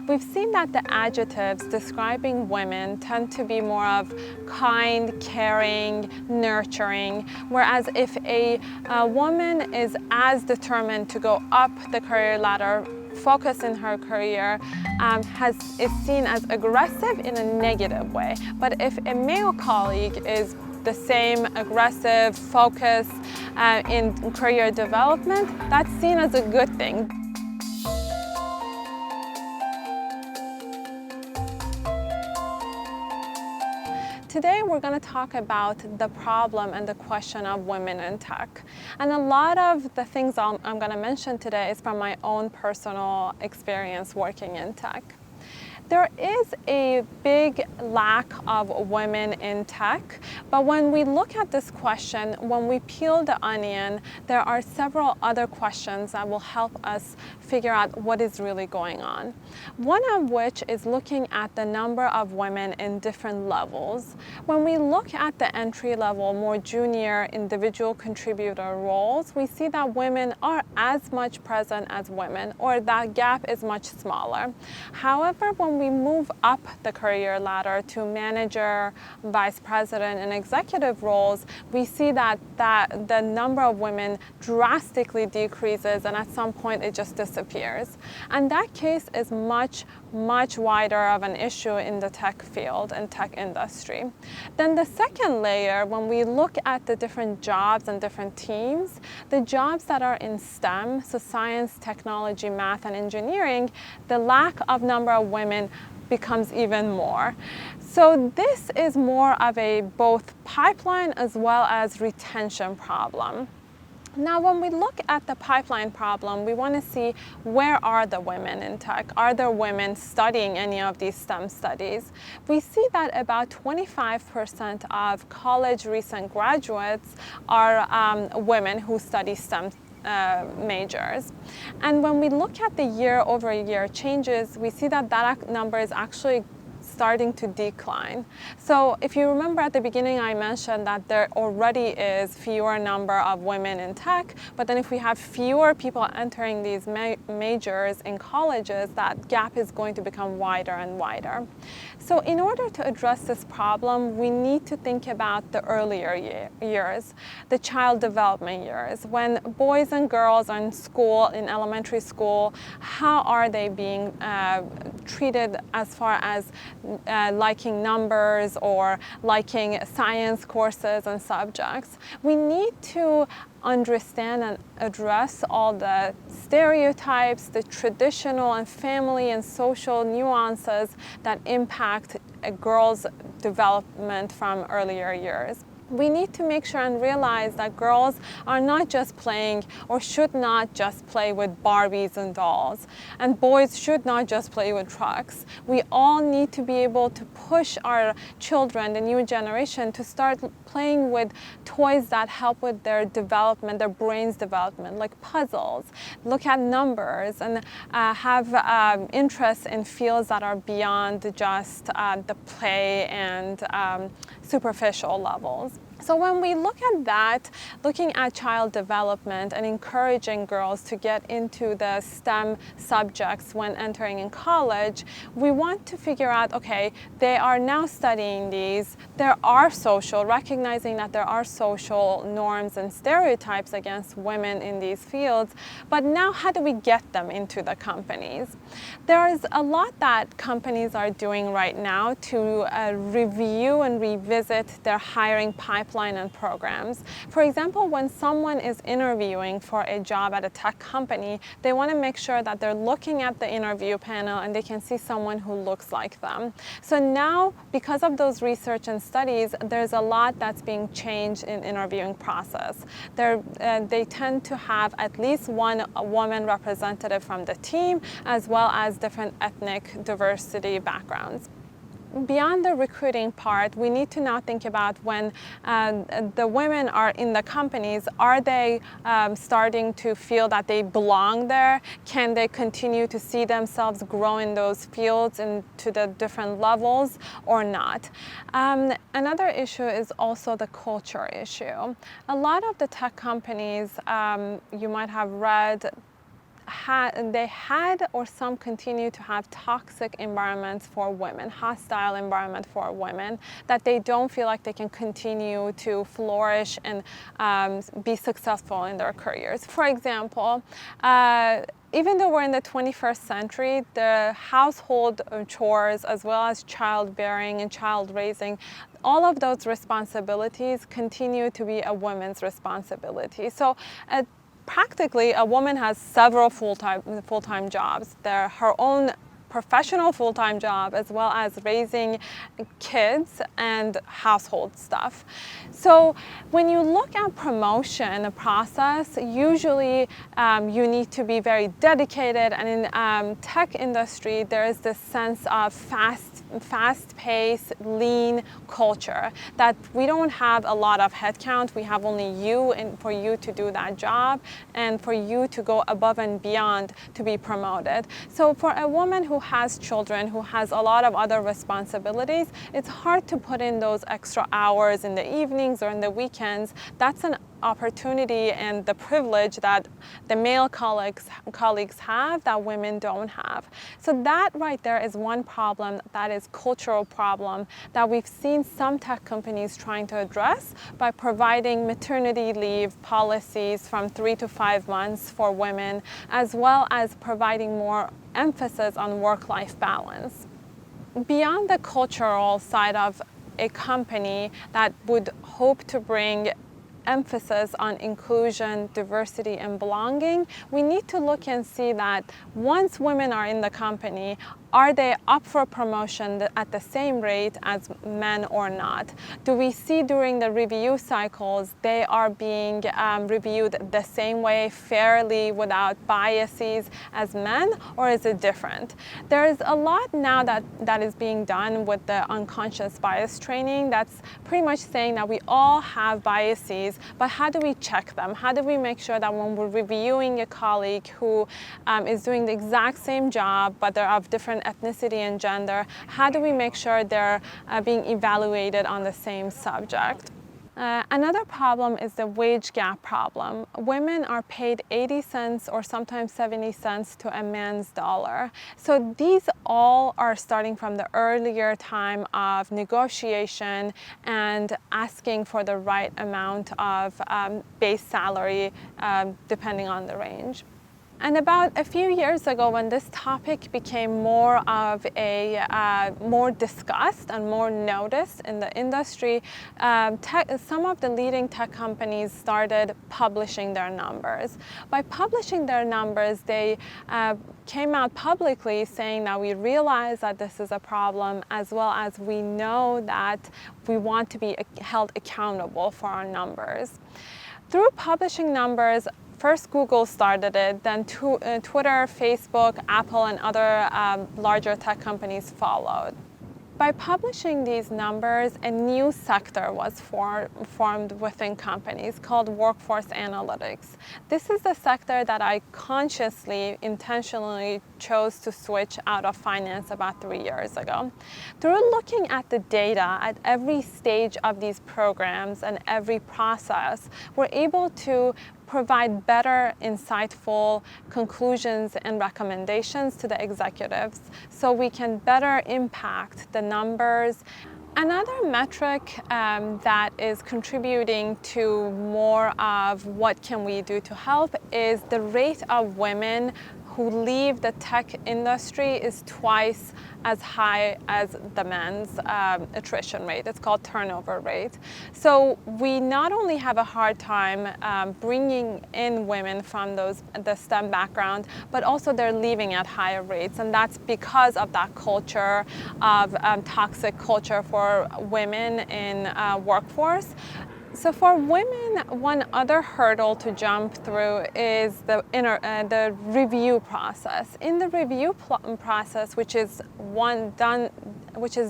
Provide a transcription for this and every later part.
We've seen that the adjectives describing women tend to be more of kind, caring, nurturing, whereas if a woman is as determined to go up the career ladder, focus in her career, is seen as aggressive in a negative way. But if a male colleague is the same aggressive focus in career development, that's seen as a good thing. Today we're going to talk about the problem and the question of women in tech. And a lot of the things I'm going to mention today is from my own personal experience working in tech. There is a big lack of women in tech, but when we look at this question, when we peel the onion, there are several other questions that will help us figure out what is really going on. One of which is looking at the number of women in different levels. When we look at the entry-level, more junior individual contributor roles, we see that women are as much present as women, or that gap is much smaller. However, when we move up the career ladder to manager, vice president, and executive roles, we see that the number of women drastically decreases, and at some point it just disappears. And that case is much wider of an issue in the tech field and tech industry. Then the second layer, when we look at the different jobs and different teams, the jobs that are in STEM, so science, technology, math, and engineering, the lack of number of women becomes even more. So this is more of a both pipeline as well as retention problem. Now, when we look at the pipeline problem, we want to see where are the women in tech? Are there women studying any of these STEM studies? We see that about 25% of college recent graduates are women who study STEM majors. And when we look at the year-over-year changes, we see that that number is actually starting to decline. So if you remember at the beginning, I mentioned that there already is fewer number of women in tech, but then if we have fewer people entering these majors in colleges, that gap is going to become wider and wider. So in order to address this problem, we need to think about the earlier years, the child development years. When boys and girls are in school, in elementary school, how are they being treated as far as liking numbers or liking science courses and subjects? We need to understand and address all the stereotypes, the traditional and family and social nuances that impact a girl's development from earlier years. We need to make sure and realize that girls are not just playing or should not just play with Barbies and dolls, and boys should not just play with trucks. We all need to be able to push our children, the new generation, to start playing with toys that help with their development, their brain's development, like puzzles, look at numbers, and have interests in fields that are beyond just the play and superficial levels. So when we look at that, looking at child development and encouraging girls to get into the STEM subjects when entering in college, we want to figure out, okay, they are now studying these, there are recognizing that there are social norms and stereotypes against women in these fields, but now how do we get them into the companies? There is a lot that companies are doing right now to review and revisit their hiring pipeline and programs. For example, when someone is interviewing for a job at a tech company, they want to make sure that they're looking at the interview panel and they can see someone who looks like them. So now, because of those research and studies, there's a lot that's being changed in interviewing process. They tend to have at least one woman representative from the team, as well as different ethnic diversity backgrounds. Beyond the recruiting part, we need to now think about when the women are in the companies, are they starting to feel that they belong there? Can they continue to see themselves grow in those fields into the different levels or not? Another issue is also the culture issue. A lot of the tech companies, you might have read, had or some continue to have toxic environments for women, hostile environment for women, that they don't feel like they can continue to flourish and be successful in their careers. For example, even though we're in the 21st century, the household chores as well as childbearing and child raising, all of those responsibilities continue to be a woman's responsibility. So practically, a woman has several full-time jobs. They're her own professional full-time job as well as raising kids and household stuff. So when you look at promotion process, usually you need to be very dedicated, and in tech industry there is this sense of fast-paced, lean culture that we don't have a lot of headcount. We have only you for you to do that job and for you to go above and beyond to be promoted. So for a woman who has children, who has a lot of other responsibilities, it's hard to put in those extra hours in the evenings or in the weekends. That's an opportunity and the privilege that the male colleagues have that women don't have. So that right there is one problem, that is cultural problem that we've seen some tech companies trying to address by providing maternity leave policies from 3 to 5 months for women, as well as providing more emphasis on work-life balance. Beyond the cultural side of a company that would hope to bring emphasis on inclusion, diversity, and belonging, we need to look and see that once women are in the company, are they up for promotion at the same rate as men or not? Do we see during the review cycles they are being reviewed the same way, fairly, without biases as men, or is it different? There's a lot now that is being done with the unconscious bias training that's pretty much saying that we all have biases, but how do we check them? How do we make sure that when we're reviewing a colleague who is doing the exact same job, but they're of different ethnicity and gender, how do we make sure they're being evaluated on the same subject? Another problem is the wage gap problem. Women are paid 80 cents or sometimes 70 cents to a man's dollar. So these all are starting from the earlier time of negotiation and asking for the right amount of base salary depending on the range. And about a few years ago, when this topic became more of a more discussed and more noticed in the industry, some of the leading tech companies started publishing their numbers. By publishing their numbers, they came out publicly saying that we realize that this is a problem, as well as we know that we want to be held accountable for our numbers. Through publishing numbers, first Google started it, then Twitter, Facebook, Apple, and other larger tech companies followed. By publishing these numbers, a new sector was formed within companies called workforce analytics. This is the sector that I consciously, intentionally chose to switch out of finance about 3 years ago. Through looking at the data at every stage of these programs and every process, we're able to provide better, insightful conclusions and recommendations to the executives so we can better impact the numbers. Another metric that is contributing to more of what can we do to help is the rate of women who leave the tech industry is twice as high as the men's attrition rate. It's called turnover rate. So we not only have a hard time bringing in women from the STEM background, but also they're leaving at higher rates, and that's because of that culture of toxic culture for women in workforce. So for women, one other hurdle to jump through is the review process. In the review process, which is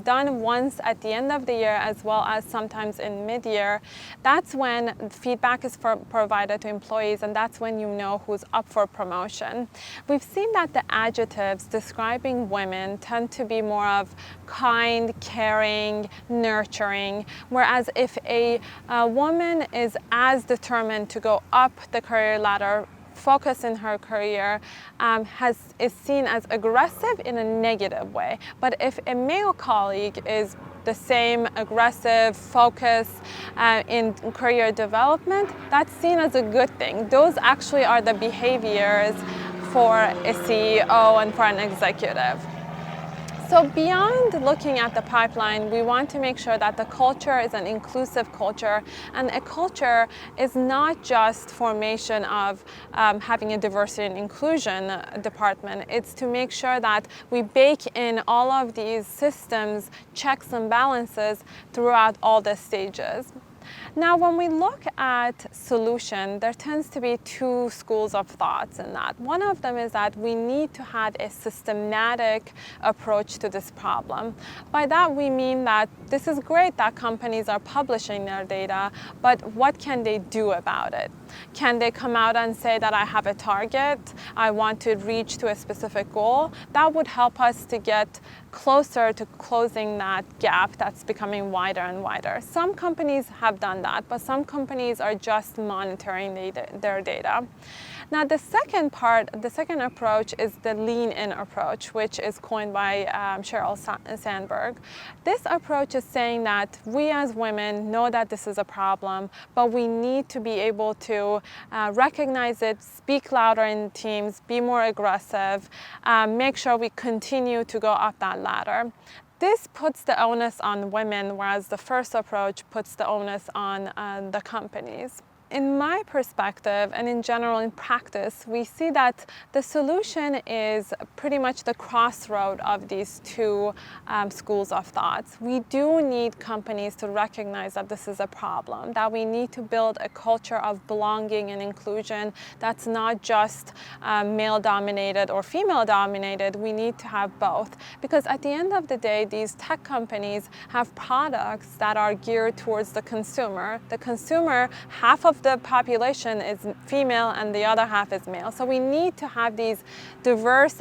done once at the end of the year as well as sometimes in mid-year, that's when feedback is provided to employees, and that's when you know who's up for promotion. We've seen that the adjectives describing women tend to be more of kind, caring, nurturing, whereas if a woman is as determined to go up the career ladder focus in her career is seen as aggressive in a negative way. But if a male colleague is the same aggressive focus in career development, that's seen as a good thing. Those actually are the behaviors for a CEO and for an executive. So beyond looking at the pipeline, we want to make sure that the culture is an inclusive culture, and a culture is not just formation of having a diversity and inclusion department. It's to make sure that we bake in all of these systems, checks and balances throughout all the stages. Now, when we look at solution, there tends to be two schools of thoughts in that. One of them is that we need to have a systematic approach to this problem. By that, we mean that this is great that companies are publishing their data, but what can they do about it? Can they come out and say that I have a target, I want to reach to a specific goal? That would help us to get closer to closing that gap that's becoming wider and wider. Some companies have done that, but some companies are just monitoring their data. Now, the second approach is the lean-in approach, which is coined by Sheryl Sandberg. This approach is saying that we as women know that this is a problem, but we need to be able to recognize it, speak louder in teams, be more aggressive, make sure we continue to go up that ladder. This puts the onus on women, whereas the first approach puts the onus on the companies. In my perspective, and in general in practice, we see that the solution is pretty much the crossroad of these two schools of thoughts. We do need companies to recognize that this is a problem, that we need to build a culture of belonging and inclusion that's not just male-dominated or female-dominated. We need to have both, because at the end of the day, these tech companies have products that are geared towards the consumer. The consumer, half of the population is female and the other half is male. So we need to have these diverse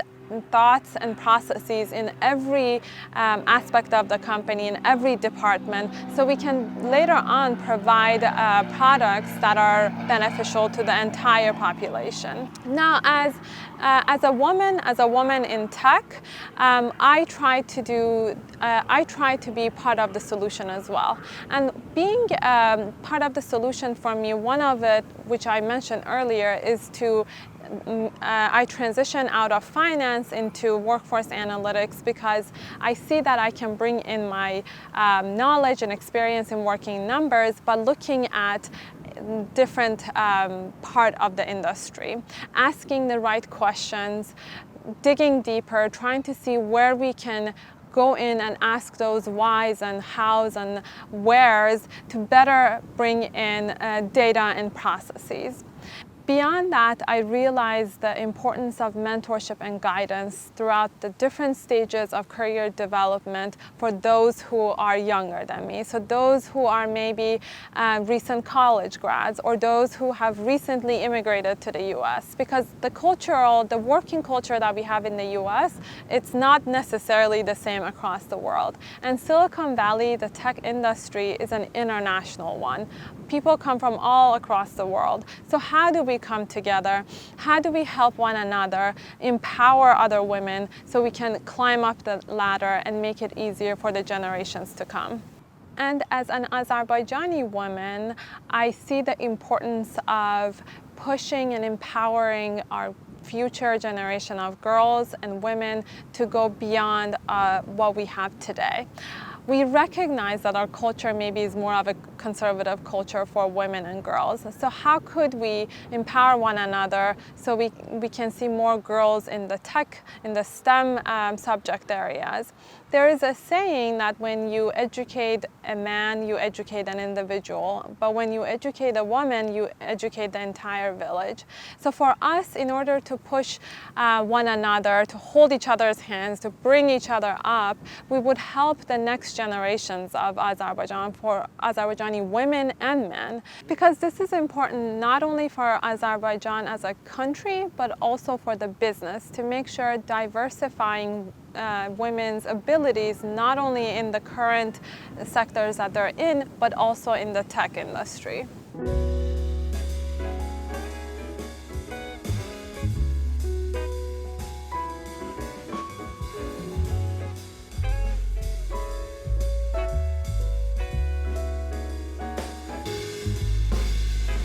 thoughts and processes in every aspect of the company, in every department, so we can later on provide products that are beneficial to the entire population. Now, as a woman in tech, I try to be part of the solution as well. And being part of the solution for me, one of it, which I mentioned earlier, is to I transition out of finance into workforce analytics because I see that I can bring in my knowledge and experience in working numbers, but looking at different part of the industry, asking the right questions, digging deeper, trying to see where we can go in and ask those whys and hows and wheres to better bring in data and processes. Beyond that, I realized the importance of mentorship and guidance throughout the different stages of career development for those who are younger than me. So those who are maybe recent college grads or those who have recently immigrated to the US. Because the working culture that we have in the US, it's not necessarily the same across the world. And Silicon Valley, the tech industry, is an international one. People come from all across the world. So how do we come together? How do we help one another, empower other women so we can climb up the ladder and make it easier for the generations to come? And as an Azerbaijani woman, I see the importance of pushing and empowering our future generation of girls and women to go beyond what we have today. We recognize that our culture maybe is more of a conservative culture for women and girls. So how could we empower one another so we can see more girls in the tech, in the STEM subject areas? There is a saying that when you educate a man, you educate an individual, but when you educate a woman, you educate the entire village. So for us, in order to push one another, to hold each other's hands, to bring each other up, we would help the next generations of Azerbaijan, for Azerbaijani women and men, because this is important not only for Azerbaijan as a country, but also for the business, to make sure diversifying women's abilities not only in the current sectors that they're in, but also in the tech industry.